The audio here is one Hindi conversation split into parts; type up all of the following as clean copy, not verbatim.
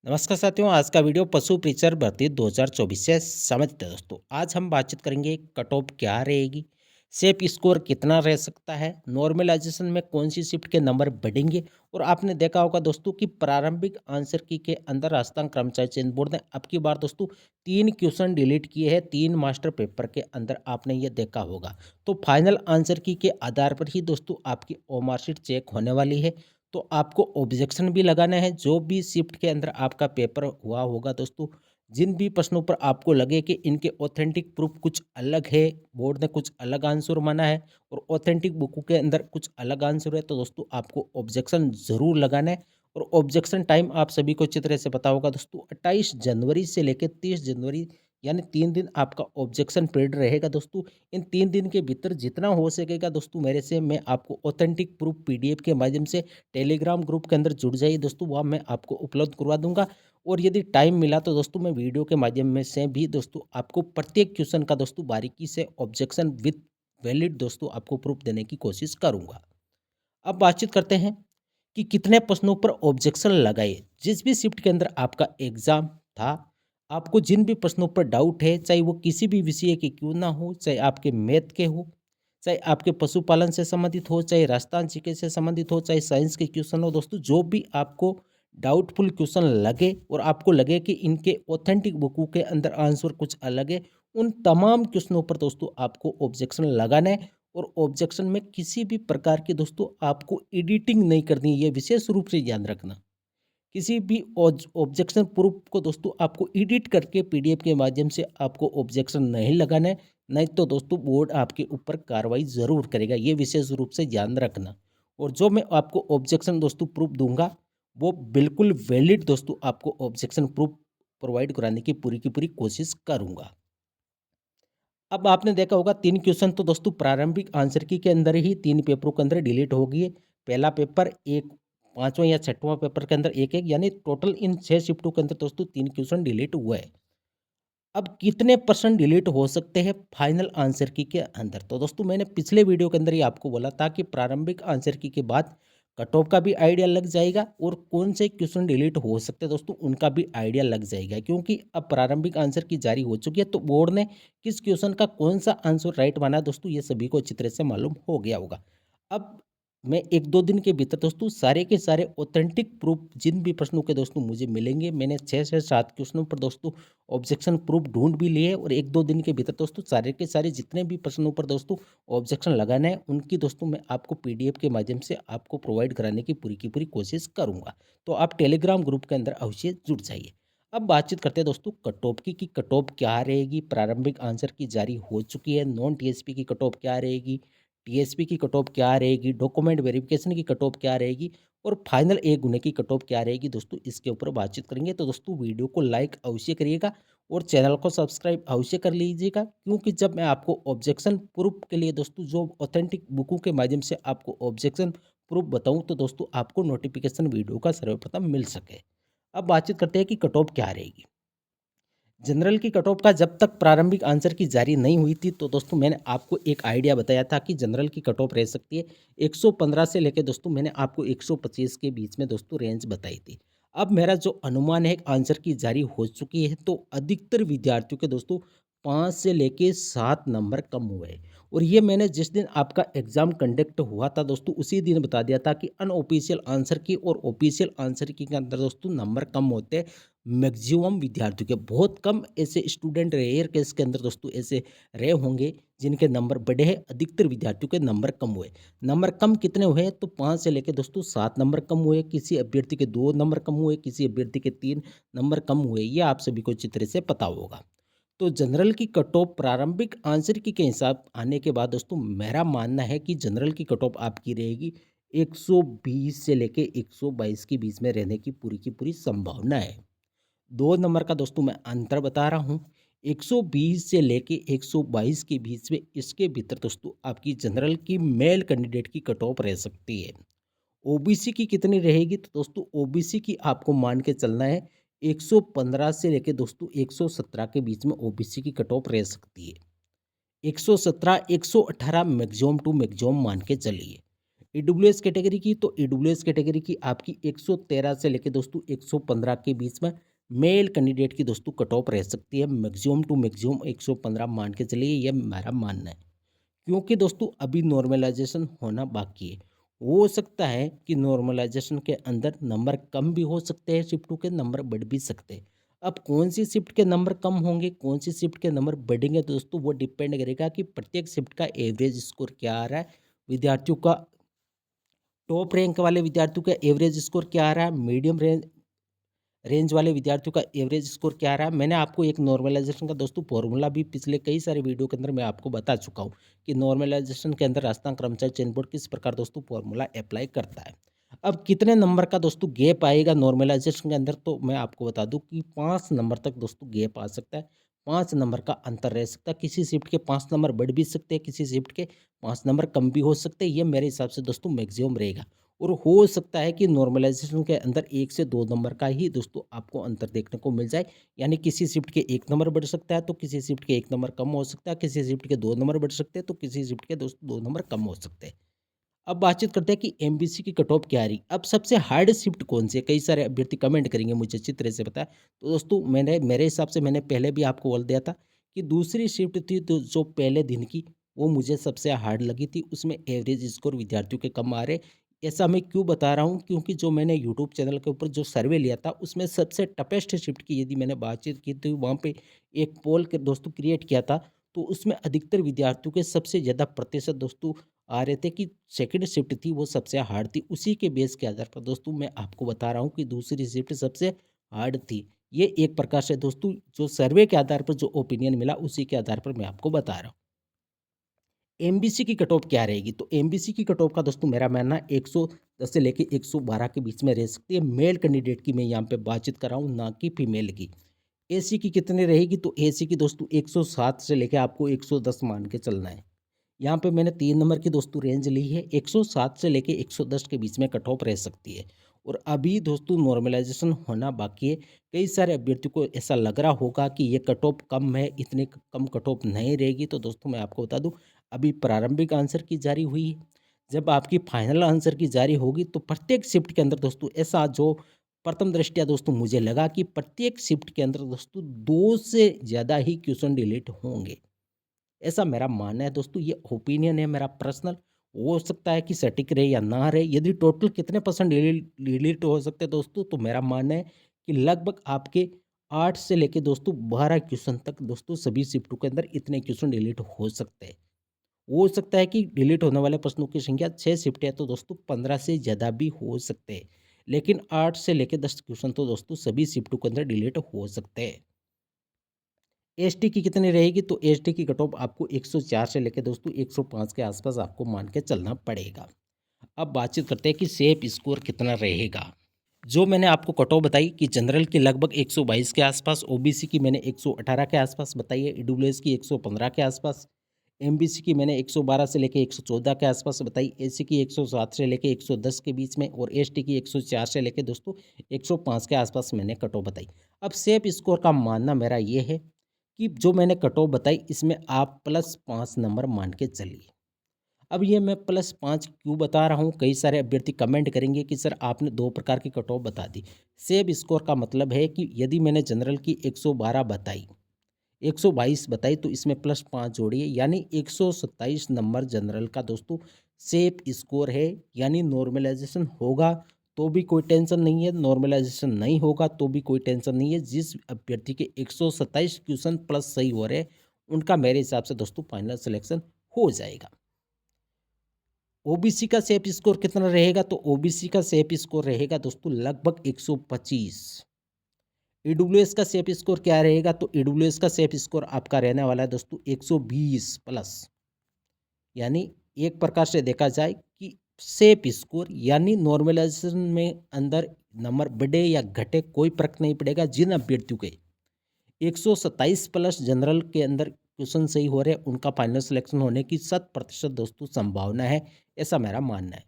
नमस्कार साथियों, आज का वीडियो पशु फीचर भर्ती 2024 से समझते हैं दोस्तों। आज हम बातचीत करेंगे कट ऑफ क्या रहेगी, सेफ स्कोर कितना रह सकता है, नॉर्मलाइजेशन में कौन सी शिफ्ट के नंबर बढ़ेंगे। और आपने देखा होगा दोस्तों कि प्रारंभिक आंसर की के अंदर राजस्थान कर्मचारी चयन बोर्ड ने अब की बार दोस्तों 3 क्वेश्चन डिलीट किए हैं 3 मास्टर पेपर के अंदर, आपने ये देखा होगा। तो फाइनल आंसर की के आधार पर ही दोस्तों आपकी ओमार शीट चेक होने वाली है। तो आपको ऑब्जेक्शन भी लगाना है जो भी शिफ्ट के अंदर आपका पेपर हुआ होगा दोस्तों। जिन भी प्रश्नों पर आपको लगे कि इनके ऑथेंटिक प्रूफ कुछ अलग है, बोर्ड ने कुछ अलग आंसर माना है और ऑथेंटिक बुकों के अंदर कुछ अलग आंसर है, तो दोस्तों आपको ऑब्जेक्शन ज़रूर लगाना है। और ऑब्जेक्शन टाइम आप सभी को अच्छी तरह से पता होगा दोस्तों, 28 जनवरी से लेकर 30 जनवरी, यानी 3 दिन आपका ऑब्जेक्शन पीरियड रहेगा दोस्तों। इन 3 दिन के भीतर जितना हो सकेगा दोस्तों मेरे से मैं आपको ऑथेंटिक प्रूफ पीडीएफ के माध्यम से टेलीग्राम ग्रुप के अंदर जुड़ जाइए दोस्तों, वह मैं आपको उपलब्ध करवा दूंगा। और यदि टाइम मिला तो दोस्तों मैं वीडियो के माध्यम में से भी दोस्तों आपको प्रत्येक क्वेश्चन का दोस्तों बारीकी से ऑब्जेक्शन विथ वैलिड दोस्तों आपको प्रूफ देने की कोशिश करूंगा। अब बातचीत करते हैं कि कितने प्रश्नों पर ऑब्जेक्शन लगाए। जिस भी शिफ्ट के अंदर आपका एग्जाम था, आपको जिन भी प्रश्नों पर डाउट है, चाहे वो किसी भी विषय के क्यों ना हो, चाहे आपके मैथ के हो, चाहे आपके पशुपालन से संबंधित हो, चाहे राजस्थान जीके से संबंधित हो, चाहे साइंस के क्वेश्चन हो दोस्तों, जो भी आपको डाउटफुल क्वेश्चन लगे और आपको लगे कि इनके ऑथेंटिक बुकों के अंदर आंसर कुछ अलग है, उन तमाम क्वेश्चनों पर दोस्तों आपको ऑब्जेक्शन लगाना है। और ऑब्जेक्शन में किसी भी प्रकार की दोस्तों आपको एडिटिंग नहीं करनी है, ये विशेष रूप से ध्यान रखना। किसी भी ऑब्जेक्शन प्रूफ को दोस्तों आपको एडिट करके पीडीएफ के माध्यम से आपको ऑब्जेक्शन नहीं लगाना है, नहीं तो दोस्तों बोर्ड आपके ऊपर कार्रवाई ज़रूर करेगा, ये विशेष रूप से ध्यान रखना। और जो मैं आपको ऑब्जेक्शन दोस्तों प्रूफ दूंगा वो बिल्कुल वैलिड दोस्तों आपको ऑब्जेक्शन प्रूफ प्रोवाइड कराने की पूरी कोशिश करूंगा। अब आपने देखा होगा 3 क्वेश्चन तो दोस्तों प्रारंभिक आंसर की के अंदर ही 3 पेपरों के अंदर डिलीट हो गई है। पहला पेपर एक, 5वां या 6वां पेपर के अंदर एक-एक, यानी टोटल इन 6 शिफ्टों के अंदर दोस्तों 3 क्वेश्चन डिलीट हुए हैं। अब कितने परसेंट डिलीट हो सकते हैं फाइनल आंसर की के अंदर? तो दोस्तों मैंने पिछले वीडियो के अंदर ही आपको बोला था कि प्रारंभिक आंसर की के बाद कट ऑफ का भी आइडिया लग जाएगा और कौन से क्वेश्चन डिलीट हो सकते हैं दोस्तों उनका भी आइडिया लग जाएगा, क्योंकि अब प्रारंभिक आंसर की जारी हो चुकी है। तो बोर्ड ने किस क्वेश्चन का कौन सा आंसर राइट माना दोस्तों ये सभी को अच्छी तरह से मालूम हो गया होगा। अब मैं 1-2 दिन के भीतर दोस्तों सारे के सारे ऑथेंटिक प्रूफ जिन भी प्रश्नों के दोस्तों मुझे मिलेंगे, मैंने 6 से 7 क्वेश्चनों पर दोस्तों ऑब्जेक्शन प्रूफ ढूंढ भी लिए और 1-2 दिन के भीतर दोस्तों सारे के सारे जितने भी प्रश्नों पर दोस्तों ऑब्जेक्शन लगाना है उनकी दोस्तों मैं आपको पीडीएफ के माध्यम से आपको प्रोवाइड कराने की पूरी कोशिश करूंगा। तो आप टेलीग्राम ग्रुप के अंदर अवश्य जुड़ जाइए। अब बातचीत करते हैं दोस्तों कट ऑफ की कि कट ऑफ क्या रहेगी। प्रारंभिक आंसर की जारी हो चुकी है। नॉन टीएसपी की कट ऑफ क्या रहेगी, टीएसपी की कट ऑफ क्या रहेगी, डॉक्यूमेंट वेरिफिकेशन की कट ऑफ क्या रहेगी और फाइनल एक गुने की कट ऑफ क्या रहेगी दोस्तों, इसके ऊपर बातचीत करेंगे। तो दोस्तों वीडियो को लाइक अवश्य करिएगा और चैनल को सब्सक्राइब अवश्य कर लीजिएगा, क्योंकि जब मैं आपको ऑब्जेक्शन प्रूफ के लिए दोस्तों जो ऑथेंटिक बुकों के माध्यम से आपको ऑब्जेक्शन प्रूफ बताऊं तो दोस्तों आपको नोटिफिकेशन वीडियो का सर्वप्रथम मिल सके। अब बातचीत करते हैं कि कट ऑफ क्या रहेगी। जनरल की कट ऑफ का जब तक प्रारंभिक आंसर की जारी नहीं हुई थी तो दोस्तों मैंने आपको एक आइडिया बताया था कि जनरल की कट ऑफ रह सकती है 115 से लेकर दोस्तों मैंने आपको 125 के बीच में दोस्तों रेंज बताई थी। अब मेरा जो अनुमान है आंसर की जारी हो चुकी है तो अधिकतर विद्यार्थियों के दोस्तों 5 से लेके 7 नंबर कम हुए। और ये मैंने जिस दिन आपका एग्जाम कंडक्ट हुआ था दोस्तों उसी दिन बता दिया था कि अनऑफिशियल आंसर की और ऑफिशियल आंसर की के अंदर दोस्तों नंबर कम होते हैं। मैक्सिमम विद्यार्थियों के बहुत कम ऐसे स्टूडेंट रेयर केस के अंदर दोस्तों ऐसे रहे होंगे जिनके नंबर बढ़े हैं, अधिकतर विद्यार्थियों के नंबर कम हुए। नंबर कम कितने हुए तो 5 से लेकर दोस्तों 7 नंबर कम हुए, किसी अभ्यर्थी के 2 नंबर कम हुए, किसी अभ्यर्थी के 3 नंबर कम हुए, ये आप सभी को अच्छी तरह से पता होगा। तो जनरल की कट ऑफ प्रारंभिक आंसर की के हिसाब आने के बाद दोस्तों मेरा मानना है कि जनरल की कट ऑफ आपकी रहेगी 120 से लेके 122 के बीच में रहने की पूरी संभावना है। 2 नंबर का दोस्तों मैं अंतर बता रहा हूँ। 120 से लेके 122 के बीच में इसके भीतर दोस्तों आपकी जनरल की मेल कैंडिडेट की कट ऑफ रह सकती है। ओबीसी की कितनी रहेगी तो दोस्तों ओबीसी की आपको मान के चलना है 115 से लेके दोस्तों 117 के बीच में ओबीसी की कट ऑफ रह सकती है। 117 118 मैक्सिमम टू मैक्सिमम मान के चलिए। ईडब्ल्यूएस कैटेगरी की, तो ईडब्ल्यूएस कैटेगरी की आपकी 113 से लेके दोस्तों 115 के बीच में मेल कैंडिडेट की दोस्तों कट ऑफ रह सकती है। मैक्सिमम टू मैक्सिमम 115 मान के चलिए, यह मेरा मानना है। क्योंकि दोस्तों अभी नॉर्मलाइजेशन होना बाकी है। हो सकता है कि नॉर्मलाइजेशन के अंदर नंबर कम भी हो सकते हैं, शिफ्टों के नंबर बढ़ भी सकते हैं। अब कौन सी शिफ्ट के नंबर कम होंगे, कौन सी शिफ्ट के नंबर बढ़ेंगे दोस्तों, वो डिपेंड करेगा कि प्रत्येक शिफ्ट का एवरेज स्कोर क्या आ रहा है, विद्यार्थियों का टॉप रैंक वाले विद्यार्थियों का एवरेज स्कोर क्या आ रहा है, मीडियम रेंज रेंज वाले विद्यार्थियों का एवरेज स्कोर क्या रहा है। मैंने आपको एक नॉर्मलाइजेशन का दोस्तों फॉर्मूला भी पिछले कई सारे वीडियो के अंदर मैं आपको बता चुका हूँ कि नॉर्मलाइजेशन के अंदर राजस्थान कर्मचारी चयन बोर्ड किस प्रकार दोस्तों फॉर्मूला अप्लाई करता है। अब कितने नंबर का दोस्तों गैप आएगा नॉर्मलाइजेशन के अंदर, तो मैं आपको बता दूं कि 5 नंबर तक दोस्तों गैप आ सकता है। 5 नंबर का अंतर रह सकता है। किसी शिफ्ट के 5 नंबर बढ़ भी सकते हैं, किसी शिफ्ट के 5 नंबर कम भी हो सकते हैं। ये मेरे हिसाब से दोस्तों मैक्सिमम रहेगा। और हो सकता है कि नॉर्मलाइजेशन के अंदर 1 से 2 नंबर का ही दोस्तों आपको अंतर देखने को मिल जाए। यानी किसी शिफ्ट के 1 नंबर बढ़ सकता है, तो किसी शिफ्ट के 1 नंबर कम हो सकता है, किसी शिफ्ट के 2 नंबर बढ़ सकते हैं, तो किसी शिफ्ट के दोस्तों 2 नंबर कम हो सकते हैं। अब बातचीत करते हैं कि एमबीसी की कट ऑफ क्या रही। अब सबसे हार्ड शिफ्ट कौन सी है, कई सारे अभ्यर्थी कमेंट करेंगे मुझे अच्छी तरह से पता है। तो दोस्तों मैंने मेरे हिसाब से मैंने पहले भी आपको बोल दिया था कि दूसरी शिफ्ट थी तो जो पहले दिन की, वो मुझे सबसे हार्ड लगी थी। उसमें एवरेज स्कोर विद्यार्थियों के कम आ रहे। ऐसा मैं क्यों बता रहा हूँ, क्योंकि जो मैंने यूट्यूब चैनल के ऊपर जो सर्वे लिया था उसमें सबसे टफेस्ट शिफ्ट की यदि मैंने बातचीत की थी, वहाँ पे एक पोल के दोस्तों क्रिएट किया था। तो उसमें अधिकतर विद्यार्थियों के सबसे ज़्यादा प्रतिशत दोस्तों आ रहे थे कि सेकंड शिफ्ट थी वो सबसे हार्ड थी। उसी के बेस के आधार पर दोस्तों मैं आपको बता रहा हूँ कि दूसरी शिफ्ट सबसे हार्ड थी। ये एक प्रकार से दोस्तों जो सर्वे के आधार पर जो ओपिनियन मिला उसी के आधार पर मैं आपको बता रहा हूँ। एमबीसी की कट ऑफ क्या रहेगी, तो एमबीसी की कट ऑफ का दोस्तों मेरा मानना 110 से लेके 112 के बीच में रह सकती है। मेल कैंडिडेट की मैं यहाँ पे बातचीत कर रहा हूँ, ना कि फीमेल की। एसी की कितनी रहेगी, तो एसी की दोस्तों 107 से लेके आपको 110 मान के चलना है। यहाँ पे मैंने 3 नंबर की दोस्तों रेंज ली है। 107 से लेके 110 के बीच में कट ऑफ रह सकती है। और अभी दोस्तों नॉर्मलाइजेशन होना बाकी है। कई सारे अभ्यर्थियों को ऐसा लग रहा होगा कि ये कट ऑफ कम है, इतने कम कट ऑफ नहीं रहेगी। तो दोस्तों मैं आपको बता दूं, अभी प्रारंभिक आंसर की जारी हुई है। जब आपकी फाइनल आंसर की जारी होगी तो प्रत्येक शिफ्ट के अंदर दोस्तों ऐसा जो प्रथम दृष्टया दोस्तों मुझे लगा कि प्रत्येक शिफ्ट के अंदर दोस्तों 2 से ज़्यादा ही क्वेश्चन डिलीट होंगे। ऐसा मेरा मानना है दोस्तों, ये ओपिनियन है मेरा पर्सनल। हो सकता है कि सटीक रहे या ना रहे। यदि टोटल कितने परसेंट डिलीट हो सकते हैं दोस्तों, तो मेरा मानना है कि लगभग आपके 8 से लेके दोस्तों 12 क्वेश्चन तक दोस्तों सभी शिफ्टों के अंदर इतने क्वेश्चन डिलीट हो सकते हैं। हो सकता है कि डिलीट होने वाले प्रश्नों की संख्या 6 शिफ्ट है तो दोस्तों 15 से ज़्यादा भी हो सकते हैं। लेकिन 8 से लेके 10 क्वेश्चन तो दोस्तों सभी शिफ्टों के अंदर डिलीट हो सकते हैं। एसटी की कितनी रहेगी, तो एसटी की कट ऑफ आपको 104 से लेकर दोस्तों 105 के आसपास आपको मान के चलना पड़ेगा। अब बातचीत करते हैं कि सेफ स्कोर कितना रहेगा। जो मैंने आपको कट ऑफ बताई कि जनरल की लगभग 122 के आसपास, ओबीसी की मैंने 118 के आसपास बताई है, ईडब्ल्यूएस की 115 के आसपास, एमबीसी की मैंने 112 से लेकर 114 के आसपास बताई, एसी की 107 से लेकर 110 के बीच में, और एसटी की 104 से लेकर दोस्तों 105 के आसपास मैंने कट ऑफ बताई। अब सेफ स्कोर का मानना मेरा ये है कि जो मैंने कट ऑफ बताई इसमें आप +5 नंबर मान के चलिए। अब ये मैं +5 क्यों बता रहा हूँ, कई सारे अभ्यर्थी कमेंट करेंगे कि सर आपने 2 प्रकार की कट ऑफ बता दी। सेफ स्कोर का मतलब है कि यदि मैंने जनरल की 112 बताई, 122 बताई, तो इसमें +5 जोड़िए, यानी 127 नंबर जनरल का दोस्तों सेफ स्कोर है। यानी नॉर्मलाइजेशन होगा तो भी कोई टेंशन नहीं है, नॉर्मलाइजेशन नहीं होगा तो भी कोई टेंशन नहीं है। जिस अभ्यर्थी के 127 क्वेश्चन प्लस सही हो रहे हैं उनका मेरे हिसाब से दोस्तों फाइनल सिलेक्शन हो जाएगा। ओबीसी का सेफ स्कोर कितना रहेगा, तो ओबीसी का सेफ स्कोर रहेगा दोस्तों लगभग 125। ईडब्ल्यूएस का सेफ स्कोर क्या रहेगा, तो ईडब्ल्यूएस का सेफ स्कोर आपका रहने वाला है दोस्तों 120 प्लस। यानी एक प्रकार से देखा जाए कि सेफ स्कोर यानी नॉर्मलाइजेशन में अंदर नंबर बढ़े या घटे कोई फर्क नहीं पड़ेगा। जिन अभ्यर्थियों के 127 प्लस जनरल के अंदर क्वेश्चन सही हो रहे हैं उनका फाइनल सिलेक्शन होने की 100% दोस्तों संभावना है। ऐसा मेरा मानना है।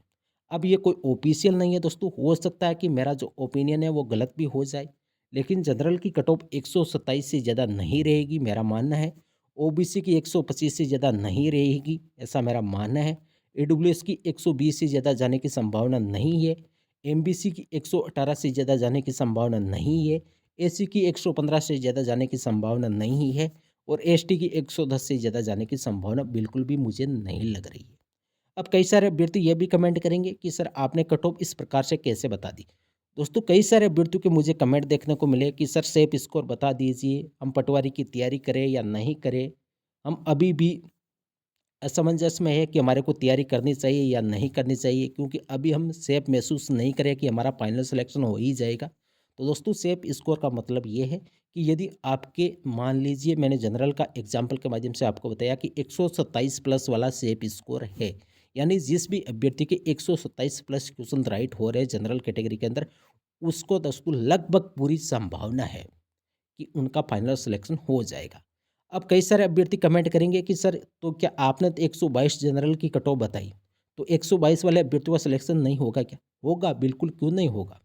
अब ये कोई ऑफिशियल नहीं है दोस्तों, हो सकता है कि मेरा जो ओपिनियन है वो गलत भी हो जाए। लेकिन जनरल की कट ऑफ 127 से ज़्यादा नहीं रहेगी मेरा मानना है। ओबीसी की 125 से ज़्यादा नहीं रहेगी ऐसा मेरा मानना है। AWS की 120 से ज़्यादा जाने की संभावना नहीं है, MBC की 118 से ज़्यादा जाने की संभावना नहीं है, AC की 115 से ज़्यादा जाने की संभावना नहीं है और ST की 110 से ज़्यादा जाने की संभावना बिल्कुल भी मुझे नहीं लग रही है। अब कई सारे अभ्यर्थी ये भी कमेंट करेंगे कि सर आपने कट ऑफ इस प्रकार से कैसे बता दी। दोस्तों कई सारे अभ्यर्थियों के मुझे कमेंट देखने को मिले कि सर सेफ स्कोर बता दीजिए, हम पटवारी की तैयारी करें या नहीं करें। हम अभी भी असमंजस में है कि हमारे को तैयारी करनी चाहिए या नहीं करनी चाहिए, क्योंकि अभी हम सेफ महसूस नहीं करें कि हमारा फाइनल सिलेक्शन हो ही जाएगा। तो दोस्तों सेफ स्कोर का मतलब ये है कि यदि आपके मान लीजिए मैंने जनरल का एग्जाम्पल के माध्यम से आपको बताया कि 127 प्लस वाला सेफ स्कोर है, यानी जिस भी अभ्यर्थी के 127 प्लस क्वेश्चन राइट हो रहे हैं जनरल कैटेगरी के अंदर, उसको दोस्तों लगभग पूरी संभावना है कि उनका फाइनल सिलेक्शन हो जाएगा। अब कई सारे अभ्यर्थी कमेंट करेंगे कि सर तो क्या आपने तो 122 जनरल की कट ऑफ बताई, तो 122 वाले अभ्यर्थियों का सिलेक्शन नहीं होगा क्या? होगा, बिल्कुल क्यों नहीं होगा।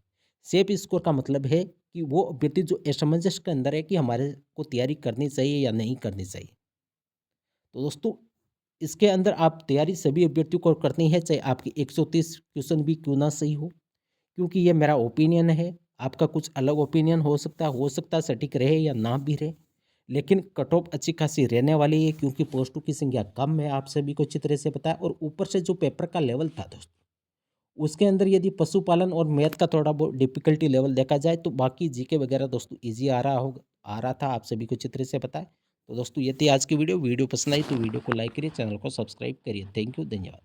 सेफ स्कोर का मतलब है कि वो अभ्यर्थी जो असमंजस के अंदर है कि हमारे को तैयारी करनी चाहिए या नहीं करनी चाहिए। तो दोस्तों इसके अंदर आप तैयारी सभी अभ्यर्थियों को करनी है, चाहे आपकी 130 क्वेश्चन भी क्यों ना सही हो, क्योंकि ये मेरा ओपिनियन है। आपका कुछ अलग ओपिनियन हो सकता है सटीक रहे या ना भी रहे, लेकिन कट ऑफ अच्छी खासी रहने वाली है, क्योंकि पोस्टों की संख्या कम है, आप सभी को अच्छी तरह से पता है। और ऊपर से जो पेपर का लेवल था दोस्तों, उसके अंदर यदि पशुपालन और मैथ का थोड़ा बहुत डिफिकल्टी लेवल देखा जाए तो बाकी जीके वगैरह दोस्तों ईजी आ रहा था, आप सभी को अच्छी तरह से पता है। तो दोस्तों ये थी आज की वीडियो पसंद आई तो वीडियो को लाइक करिए, चैनल को सब्सक्राइब करिए। थैंक यू, धन्यवाद।